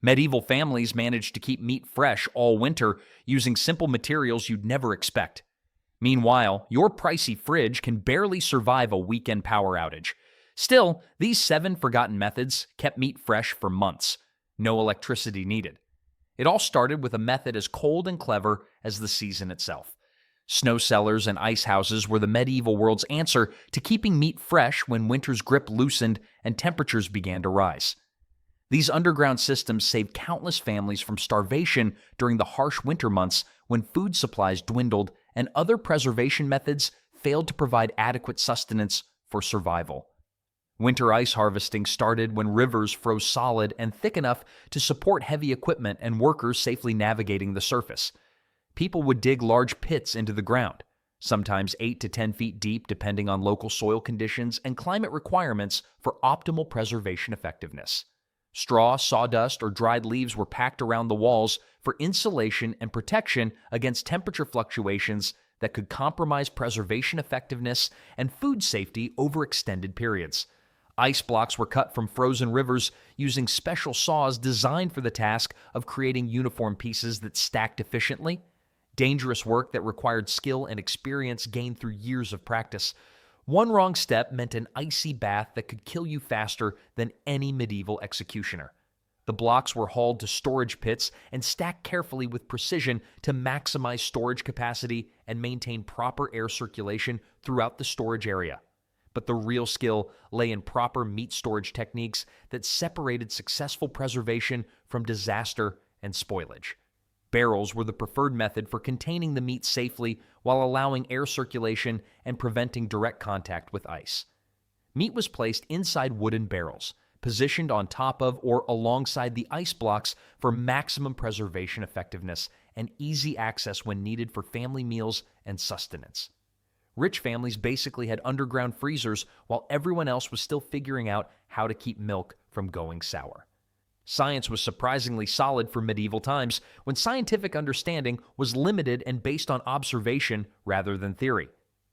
Medieval families managed to keep meat fresh all winter using simple materials you'd never expect. Meanwhile, your pricey fridge can barely survive a weekend power outage. Still, these 7 forgotten methods kept meat fresh for months. No electricity needed. It all started with a method as cold and clever as the season itself. Snow cellars and ice houses were the medieval world's answer to keeping meat fresh when winter's grip loosened and temperatures began to rise. These underground systems saved countless families from starvation during the harsh winter months when food supplies dwindled and other preservation methods failed to provide adequate sustenance for survival. Winter ice harvesting started when rivers froze solid and thick enough to support heavy equipment and workers safely navigating the surface. People would dig large pits into the ground, sometimes 8 to 10 feet deep depending on local soil conditions and climate requirements for optimal preservation effectiveness. Straw, sawdust, or dried leaves were packed around the walls for insulation and protection against temperature fluctuations that could compromise preservation effectiveness and food safety over extended periods. Ice blocks were cut from frozen rivers using special saws designed for the task of creating uniform pieces that stacked efficiently. Dangerous work that required skill and experience gained through years of practice. One wrong step meant an icy bath that could kill you faster than any medieval executioner. The blocks were hauled to storage pits and stacked carefully with precision to maximize storage capacity and maintain proper air circulation throughout the storage area. But the real skill lay in proper meat storage techniques that separated successful preservation from disaster and spoilage. Barrels were the preferred method for containing the meat safely while allowing air circulation and preventing direct contact with ice. Meat was placed inside wooden barrels, positioned on top of or alongside the ice blocks for maximum preservation effectiveness and easy access when needed for family meals and sustenance. Rich families basically had underground freezers while everyone else was still figuring out how to keep milk from going sour. Science was surprisingly solid for medieval times when scientific understanding was limited and based on observation rather than theory.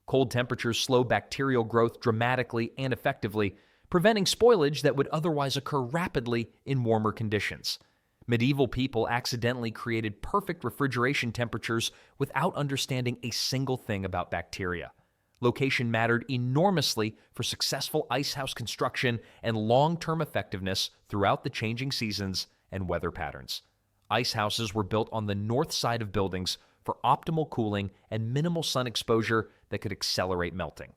Cold temperatures slow bacterial growth dramatically and effectively, preventing spoilage that would otherwise occur rapidly in warmer conditions. Medieval people accidentally created perfect refrigeration temperatures without understanding a single thing about bacteria. Location mattered enormously for successful icehouse construction and long-term effectiveness throughout the changing seasons and weather patterns. Icehouses were built on the north side of buildings for optimal cooling and minimal sun exposure that could accelerate melting.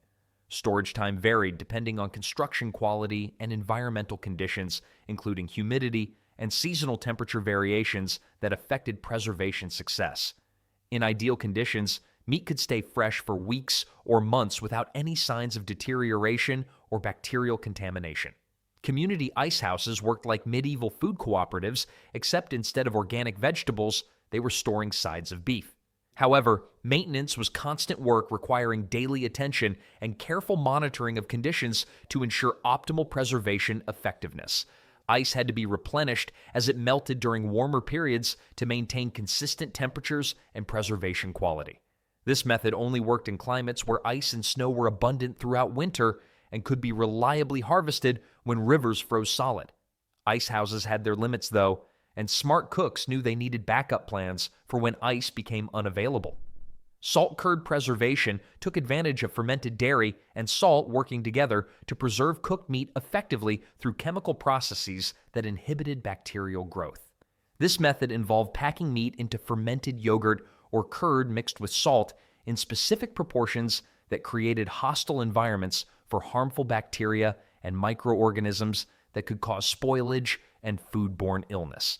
Storage time varied depending on construction quality and environmental conditions, including humidity and seasonal temperature variations that affected preservation success. In ideal conditions, meat could stay fresh for weeks or months without any signs of deterioration or bacterial contamination. Community ice houses worked like medieval food cooperatives, except instead of organic vegetables, they were storing sides of beef. However, maintenance was constant work requiring daily attention and careful monitoring of conditions to ensure optimal preservation effectiveness. Ice had to be replenished as it melted during warmer periods to maintain consistent temperatures and preservation quality. This method only worked in climates where ice and snow were abundant throughout winter and could be reliably harvested when rivers froze solid. Ice houses had their limits, though, and smart cooks knew they needed backup plans for when ice became unavailable. Salt curd preservation took advantage of fermented dairy and salt working together to preserve cooked meat effectively through chemical processes that inhibited bacterial growth. This method involved packing meat into fermented yogurt or curd mixed with salt in specific proportions that created hostile environments for harmful bacteria and microorganisms that could cause spoilage and foodborne illness.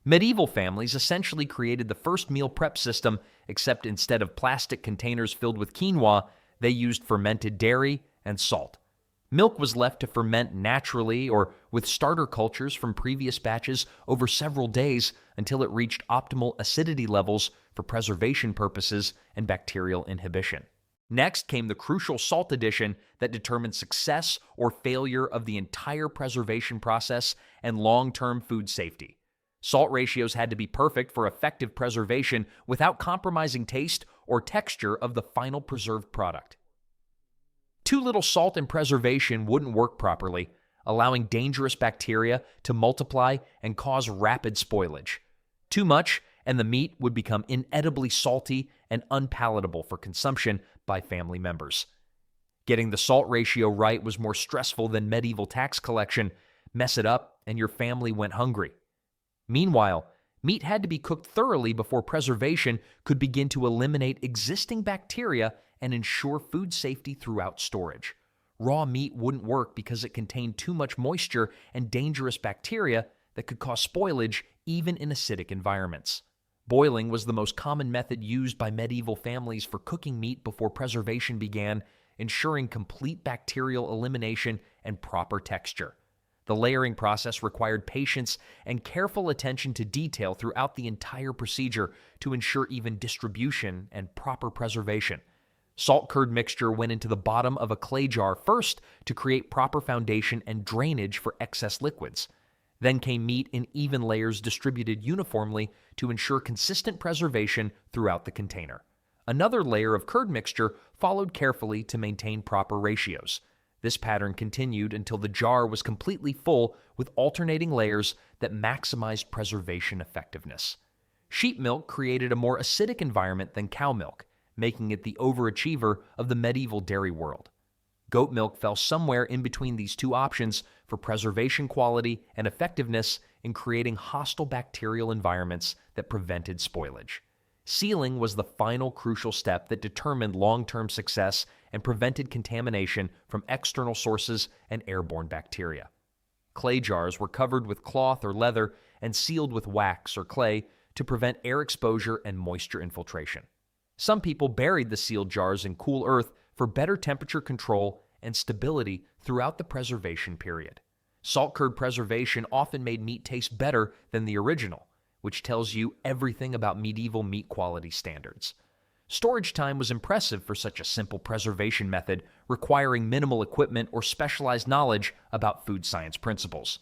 Medieval families essentially created the first meal prep system, except instead of plastic containers filled with quinoa, they used fermented dairy and salt. Milk was left to ferment naturally or with starter cultures from previous batches over several days until it reached optimal acidity levels for preservation purposes and bacterial inhibition. Next came the crucial salt addition that determined success or failure of the entire preservation process and long-term food safety. Salt ratios had to be perfect for effective preservation without compromising taste or texture of the final preserved product. Too little salt in preservation wouldn't work properly. allowing dangerous bacteria to multiply and cause rapid spoilage. Too much, and the meat would become inedibly salty and unpalatable for consumption by family members. Getting the salt ratio right was more stressful than medieval tax collection. Mess it up, and your family went hungry. Meanwhile, meat had to be cooked thoroughly before preservation could begin to eliminate existing bacteria and ensure food safety throughout storage. Raw meat wouldn't work because it contained too much moisture and dangerous bacteria that could cause spoilage even in acidic environments. Boiling was the most common method used by medieval families for cooking meat before preservation began, ensuring complete bacterial elimination and proper texture. The layering process required patience and careful attention to detail throughout the entire procedure to ensure even distribution and proper preservation. Salt-curd mixture went into the bottom of a clay jar first to create proper foundation and drainage for excess liquids. Then came meat in even layers distributed uniformly to ensure consistent preservation throughout the container. Another layer of curd mixture followed carefully to maintain proper ratios. This pattern continued until the jar was completely full with alternating layers that maximized preservation effectiveness. Sheep milk created a more acidic environment than cow milk, making it the overachiever of the medieval dairy world. Goat milk fell somewhere in between these two options for preservation quality and effectiveness in creating hostile bacterial environments that prevented spoilage. Sealing was the final crucial step that determined long-term success and prevented contamination from external sources and airborne bacteria. Clay jars were covered with cloth or leather and sealed with wax or clay to prevent air exposure and moisture infiltration. Some people buried the sealed jars in cool earth for better temperature control and stability throughout the preservation period. Salt curd preservation often made meat taste better than the original, which tells you everything about medieval meat quality standards. Storage time was impressive for such a simple preservation method, requiring minimal equipment or specialized knowledge about food science principles.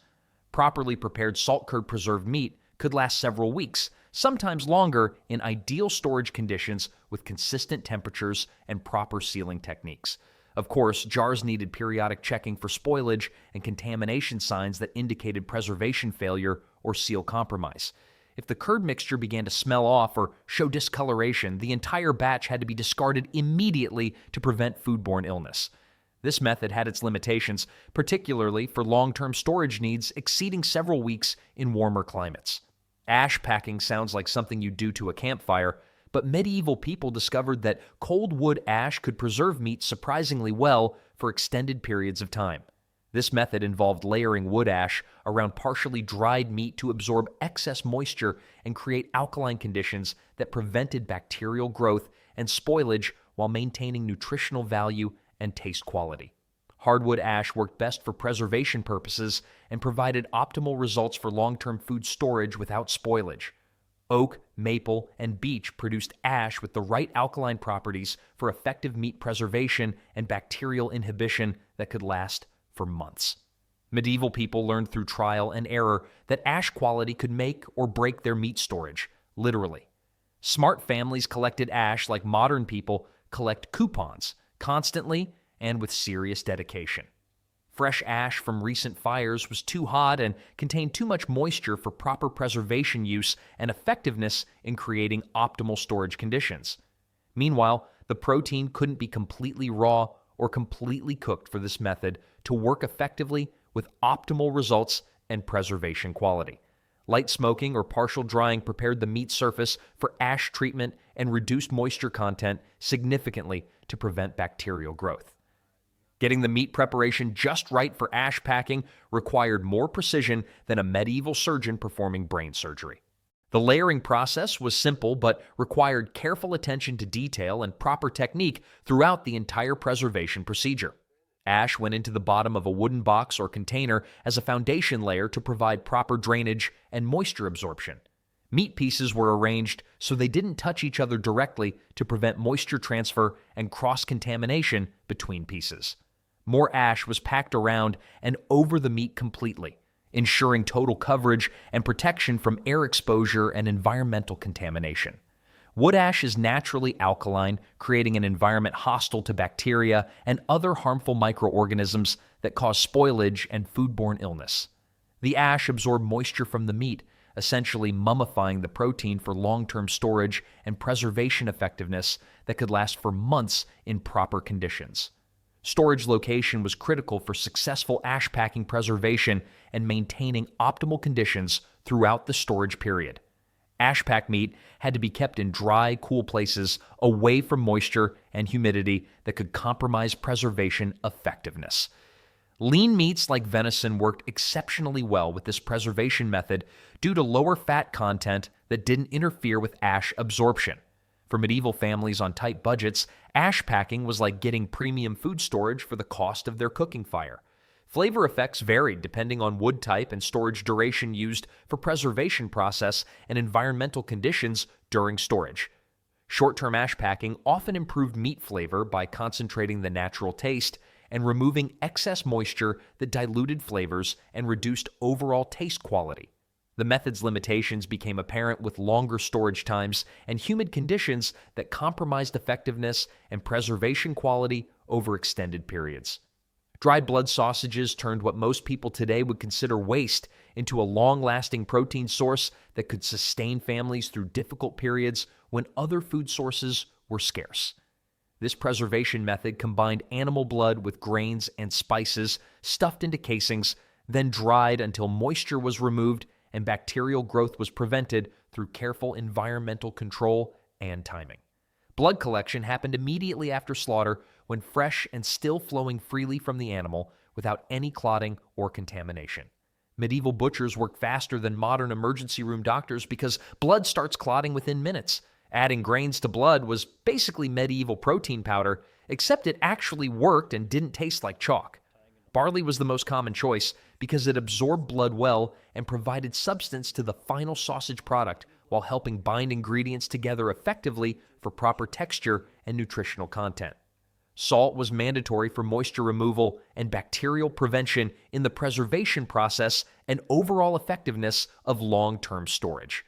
Properly prepared salt curd preserved meat could last several weeks, sometimes longer, in ideal storage conditions with consistent temperatures and proper sealing techniques. Of course, jars needed periodic checking for spoilage and contamination signs that indicated preservation failure or seal compromise. If the curd mixture began to smell off or show discoloration, the entire batch had to be discarded immediately to prevent foodborne illness. This method had its limitations, particularly for long-term storage needs exceeding several weeks in warmer climates. Ash packing sounds like something you do to a campfire, but medieval people discovered that cold wood ash could preserve meat surprisingly well for extended periods of time. This method involved layering wood ash around partially dried meat to absorb excess moisture and create alkaline conditions that prevented bacterial growth and spoilage while maintaining nutritional value and taste quality. Hardwood ash worked best for preservation purposes and provided optimal results for long-term food storage without spoilage. Oak, maple, and beech produced ash with the right alkaline properties for effective meat preservation and bacterial inhibition that could last for months. Medieval people learned through trial and error that ash quality could make or break their meat storage, literally. Smart families collected ash like modern people collect coupons, constantly and with serious dedication. Fresh ash from recent fires was too hot and contained too much moisture for proper preservation use and effectiveness in creating optimal storage conditions. Meanwhile, the protein couldn't be completely raw or completely cooked for this method to work effectively with optimal results and preservation quality. Light smoking or partial drying prepared the meat surface for ash treatment and reduced moisture content significantly to prevent bacterial growth. Getting the meat preparation just right for ash packing required more precision than a medieval surgeon performing brain surgery. The layering process was simple but required careful attention to detail and proper technique throughout the entire preservation procedure. Ash went into the bottom of a wooden box or container as a foundation layer to provide proper drainage and moisture absorption. Meat pieces were arranged so they didn't touch each other directly to prevent moisture transfer and cross-contamination between pieces. More ash was packed around and over the meat completely, ensuring total coverage and protection from air exposure and environmental contamination. Wood ash is naturally alkaline, creating an environment hostile to bacteria and other harmful microorganisms that cause spoilage and foodborne illness. The ash absorbed moisture from the meat, essentially mummifying the protein for long-term storage and preservation effectiveness that could last for months in proper conditions. Storage location was critical for successful ash packing preservation and maintaining optimal conditions throughout the storage period. Ash pack meat had to be kept in dry, cool places away from moisture and humidity that could compromise preservation effectiveness. Lean meats like venison worked exceptionally well with this preservation method due to lower fat content that didn't interfere with ash absorption. For medieval families on tight budgets, ash packing was like getting premium food storage for the cost of their cooking fire. Flavor effects varied depending on wood type and storage duration used for preservation process and environmental conditions during storage. Short-term ash packing often improved meat flavor by concentrating the natural taste and removing excess moisture that diluted flavors and reduced overall taste quality. The method's limitations became apparent with longer storage times and humid conditions that compromised effectiveness and preservation quality over extended periods. Dried blood sausages turned what most people today would consider waste into a long-lasting protein source that could sustain families through difficult periods when other food sources were scarce. This preservation method combined animal blood with grains and spices stuffed into casings, then dried until moisture was removed and bacterial growth was prevented through careful environmental control and timing. Blood collection happened immediately after slaughter when fresh and still flowing freely from the animal without any clotting or contamination. Medieval butchers worked faster than modern emergency room doctors because blood starts clotting within minutes. Adding grains to blood was basically medieval protein powder, except it actually worked and didn't taste like chalk. Barley was the most common choice because it absorbed blood well and provided substance to the final sausage product while helping bind ingredients together effectively for proper texture and nutritional content. Salt was mandatory for moisture removal and bacterial prevention in the preservation process and overall effectiveness of long-term storage.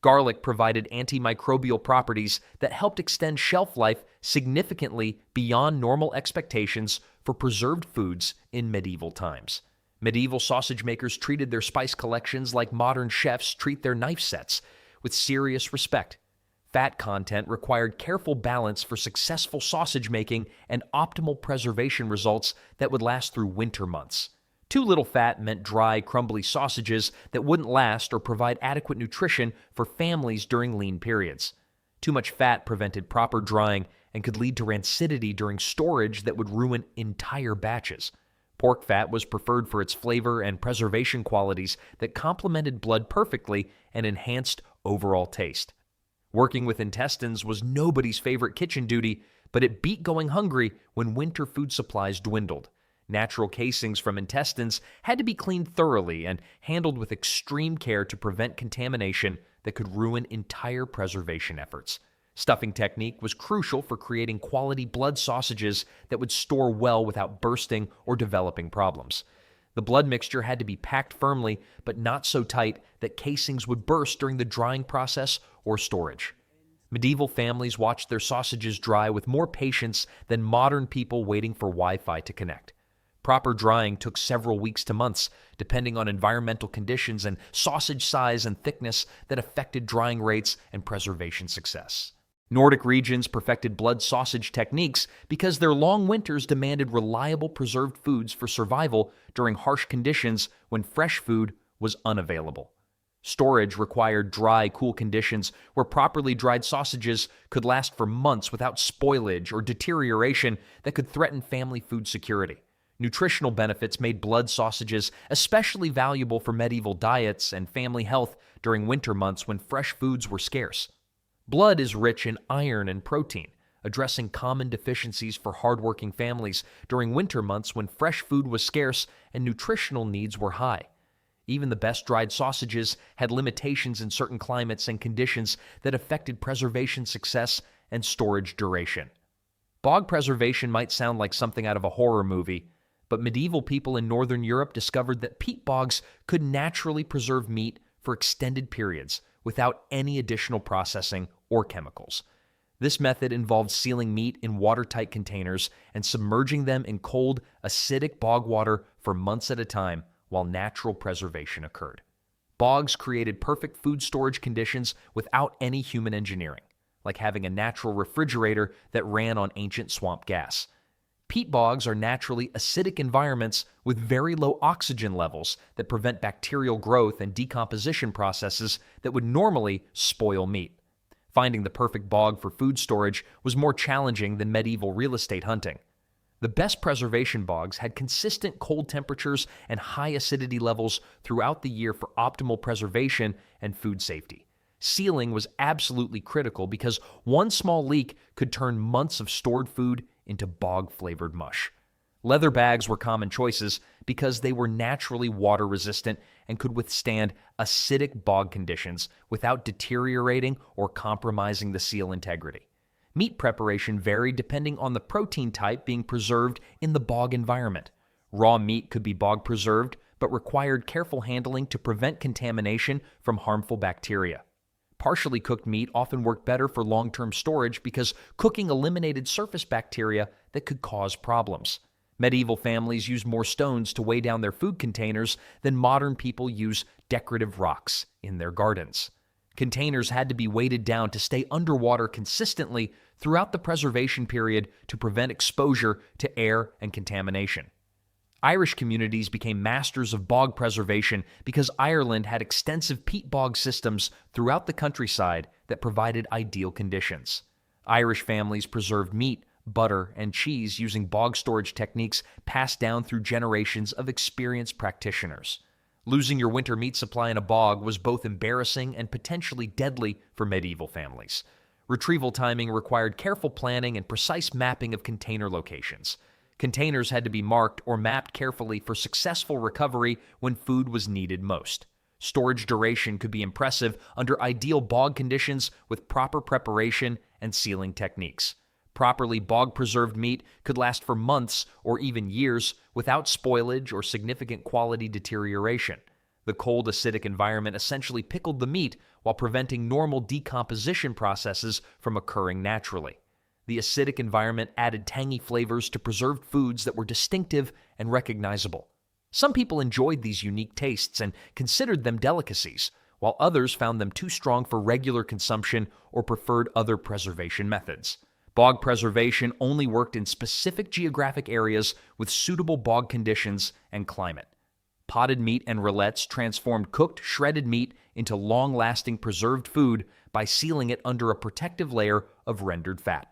Garlic provided antimicrobial properties that helped extend shelf life significantly beyond normal expectations for preserved foods in medieval times. Medieval sausage makers treated their spice collections like modern chefs treat their knife sets, with serious respect. Fat content required careful balance for successful sausage making and optimal preservation results that would last through winter months. Too little fat meant dry, crumbly sausages that wouldn't last or provide adequate nutrition for families during lean periods. Too much fat prevented proper drying and could lead to rancidity during storage that would ruin entire batches. Pork fat was preferred for its flavor and preservation qualities that complemented blood perfectly and enhanced overall taste. Working with intestines was nobody's favorite kitchen duty, but it beat going hungry when winter food supplies dwindled. Natural casings from intestines had to be cleaned thoroughly and handled with extreme care to prevent contamination that could ruin entire preservation efforts. Stuffing technique was crucial for creating quality blood sausages that would store well without bursting or developing problems. The blood mixture had to be packed firmly, but not so tight that casings would burst during the drying process or storage. Medieval families watched their sausages dry with more patience than modern people waiting for Wi-Fi to connect. Proper drying took several weeks to months, depending on environmental conditions and sausage size and thickness that affected drying rates and preservation success. Nordic regions perfected blood sausage techniques because their long winters demanded reliable preserved foods for survival during harsh conditions when fresh food was unavailable. Storage required dry, cool conditions where properly dried sausages could last for months without spoilage or deterioration that could threaten family food security. Nutritional benefits made blood sausages especially valuable for medieval diets and family health during winter months when fresh foods were scarce. Blood is rich in iron and protein, addressing common deficiencies for hardworking families during winter months when fresh food was scarce and nutritional needs were high. Even the best dried sausages had limitations in certain climates and conditions that affected preservation success and storage duration. Bog preservation might sound like something out of a horror movie, but medieval people in Northern Europe discovered that peat bogs could naturally preserve meat for extended periods without any additional processing or chemicals. This method involved sealing meat in watertight containers and submerging them in cold, acidic bog water for months at a time while natural preservation occurred. Bogs created perfect food storage conditions without any human engineering, like having a natural refrigerator that ran on ancient swamp gas. Peat bogs are naturally acidic environments with very low oxygen levels that prevent bacterial growth and decomposition processes that would normally spoil meat. Finding the perfect bog for food storage was more challenging than medieval real estate hunting. The best preservation bogs had consistent cold temperatures and high acidity levels throughout the year for optimal preservation and food safety. Sealing was absolutely critical because one small leak could turn months of stored food into bog-flavored mush. Leather bags were common choices because they were naturally water-resistant and could withstand acidic bog conditions without deteriorating or compromising the seal integrity. Meat preparation varied depending on the protein type being preserved in the bog environment. Raw meat could be bog-preserved, but required careful handling to prevent contamination from harmful bacteria. Partially cooked meat often worked better for long-term storage because cooking eliminated surface bacteria that could cause problems. Medieval families used more stones to weigh down their food containers than modern people use decorative rocks in their gardens. Containers had to be weighted down to stay underwater consistently throughout the preservation period to prevent exposure to air and contamination. Irish communities became masters of bog preservation because Ireland had extensive peat bog systems throughout the countryside that provided ideal conditions. Irish families preserved meat, butter, and cheese using bog storage techniques passed down through generations of experienced practitioners. Losing your winter meat supply in a bog was both embarrassing and potentially deadly for medieval families. Retrieval timing required careful planning and precise mapping of container locations. Containers had to be marked or mapped carefully for successful recovery when food was needed most. Storage duration could be impressive under ideal bog conditions with proper preparation and sealing techniques. Properly bog-preserved meat could last for months or even years without spoilage or significant quality deterioration. The cold, acidic environment essentially pickled the meat while preventing normal decomposition processes from occurring naturally. The acidic environment added tangy flavors to preserved foods that were distinctive and recognizable. Some people enjoyed these unique tastes and considered them delicacies, while others found them too strong for regular consumption or preferred other preservation methods. Bog preservation only worked in specific geographic areas with suitable bog conditions and climate. Potted meat and rillettes transformed cooked, shredded meat into long-lasting preserved food by sealing it under a protective layer of rendered fat.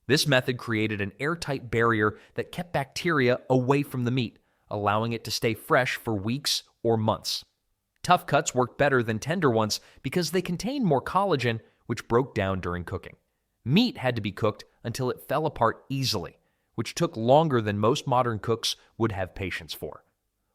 This method created an airtight barrier that kept bacteria away from the meat, allowing it to stay fresh for weeks or months. Tough cuts worked better than tender ones because they contained more collagen, which broke down during cooking. Meat had to be cooked until it fell apart easily, which took longer than most modern cooks would have patience for.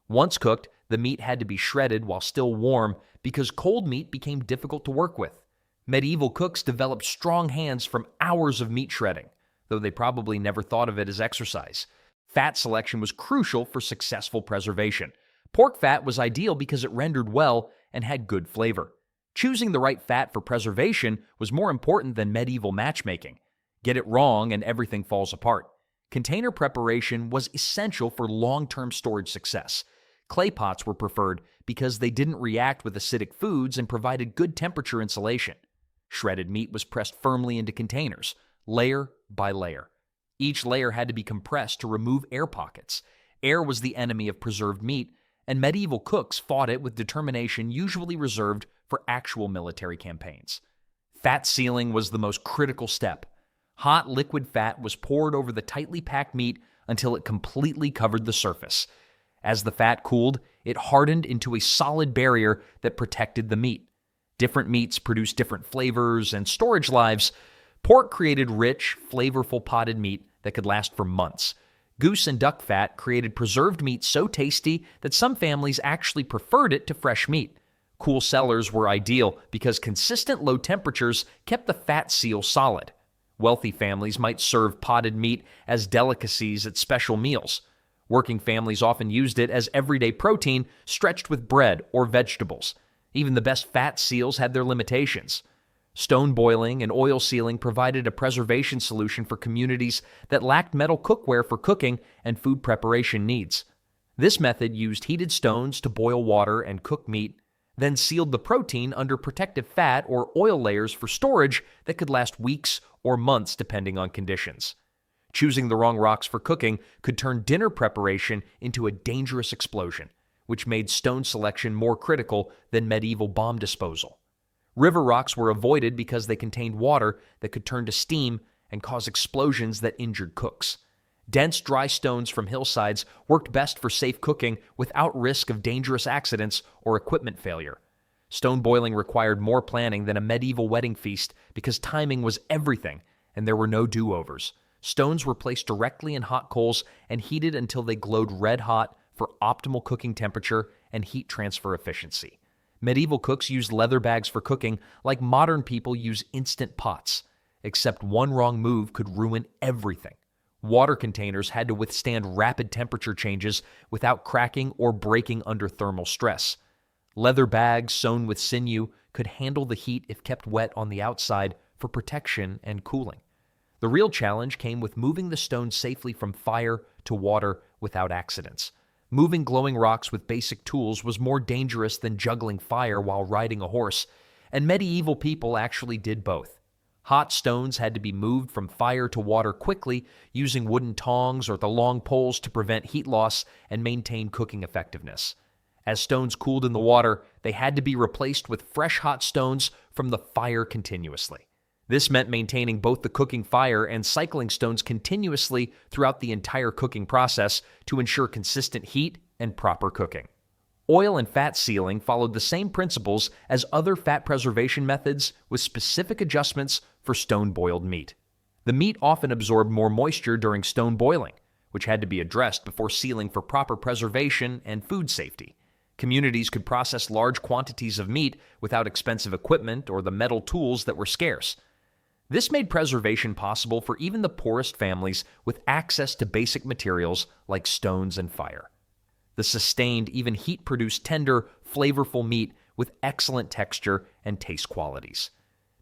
Once cooked, the meat had to be shredded while still warm because cold meat became difficult to work with. Medieval cooks developed strong hands from hours of meat shredding, though they probably never thought of it as exercise. Fat selection was crucial for successful preservation. Pork fat was ideal because it rendered well and had good flavor. Choosing the right fat for preservation was more important than medieval matchmaking. Get it wrong and everything falls apart. Container preparation was essential for long-term storage success. Clay pots were preferred because they didn't react with acidic foods and provided good temperature insulation. Shredded meat was pressed firmly into containers, layer by layer. Each layer had to be compressed to remove air pockets. Air was the enemy of preserved meat, and medieval cooks fought it with determination usually reserved for actual military campaigns. Fat sealing was the most critical step. Hot liquid fat was poured over the tightly packed meat until it completely covered the surface. As the fat cooled, it hardened into a solid barrier that protected the meat. Different meats produced different flavors and storage lives. Pork created rich, flavorful potted meat that could last for months. Goose and duck fat created preserved meat so tasty that some families actually preferred it to fresh meat. Cool cellars were ideal because consistent low temperatures kept the fat seal solid. Wealthy families might serve potted meat as delicacies at special meals. Working families often used it as everyday protein stretched with bread or vegetables. Even the best fat seals had their limitations. Stone boiling and oil sealing provided a preservation solution for communities that lacked metal cookware for cooking and food preparation needs. This method used heated stones to boil water and cook meat, then sealed the protein under protective fat or oil layers for storage that could last weeks or months depending on conditions. Choosing the wrong rocks for cooking could turn dinner preparation into a dangerous explosion, which made stone selection more critical than medieval bomb disposal. River rocks were avoided because they contained water that could turn to steam and cause explosions that injured cooks. Dense, dry stones from hillsides worked best for safe cooking without risk of dangerous accidents or equipment failure. Stone boiling required more planning than a medieval wedding feast because timing was everything and there were no do-overs. Stones were placed directly in hot coals and heated until they glowed red hot for optimal cooking temperature and heat transfer efficiency. Medieval cooks used leather bags for cooking like modern people use Instant Pots, except one wrong move could ruin everything. Water containers had to withstand rapid temperature changes without cracking or breaking under thermal stress. Leather bags sewn with sinew could handle the heat if kept wet on the outside for protection and cooling. The real challenge came with moving the stone safely from fire to water without accidents. Moving glowing rocks with basic tools was more dangerous than juggling fire while riding a horse, and medieval people actually did both. Hot stones had to be moved from fire to water quickly using wooden tongs or the long poles to prevent heat loss and maintain cooking effectiveness. As stones cooled in the water, they had to be replaced with fresh hot stones from the fire continuously. This meant maintaining both the cooking fire and cycling stones continuously throughout the entire cooking process to ensure consistent heat and proper cooking. Oil and fat sealing followed the same principles as other fat preservation methods with specific adjustments for stone-boiled meat. The meat often absorbed more moisture during stone boiling, which had to be addressed before sealing for proper preservation and food safety. Communities could process large quantities of meat without expensive equipment or the metal tools that were scarce. This made preservation possible for even the poorest families with access to basic materials like stones and fire. The sustained, even heat-produced tender, flavorful meat with excellent texture and taste qualities.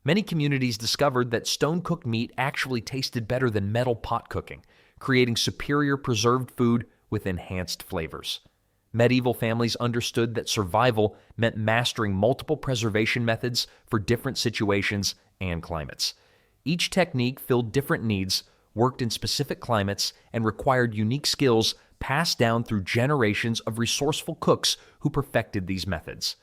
Many communities discovered that stone-cooked meat actually tasted better than metal pot cooking, creating superior preserved food with enhanced flavors. Medieval families understood that survival meant mastering multiple preservation methods for different situations and climates. Each technique filled different needs, worked in specific climates, and required unique skills passed down through generations of resourceful cooks who perfected these methods.